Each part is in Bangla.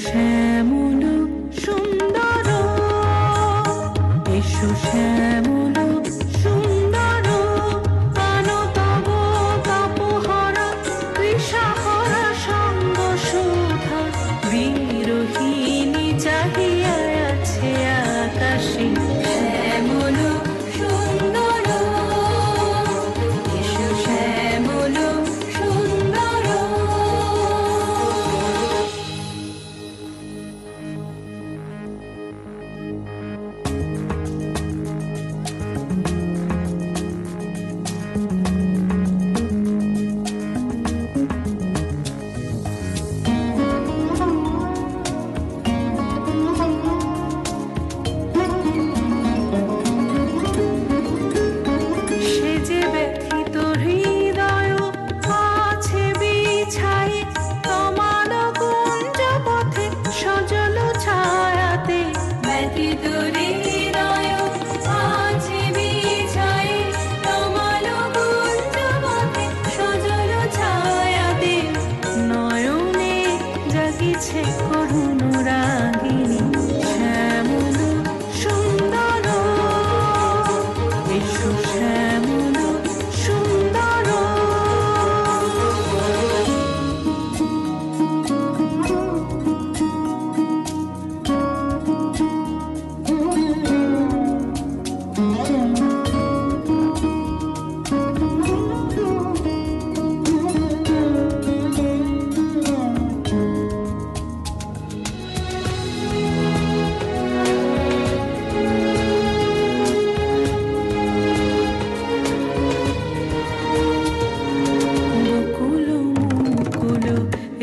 শ্যামল সুন্দর, এসো শ্যামল সুন্দর, প্রাণ তব তাপহরা তৃষাহরা সঙ্গ সুধা, বিরোহিণী চাহিয়া আছে আকাশে। শ্যামল সুন্দর, এসো শ্যামল সুন্দর। করুণ রাগিনী শ্যামল সুন্দর, এসো শ্যামল সুন্দর।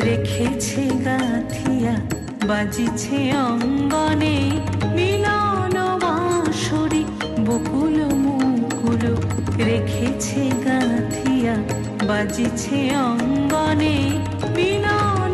রেখেছে গাথিয়া বাজিছে অঙ্গনে মিলন বাঁশরি, বকুল মুকুল রেখেছে গাথিয়া বাজিছে অঙ্গনে মিলন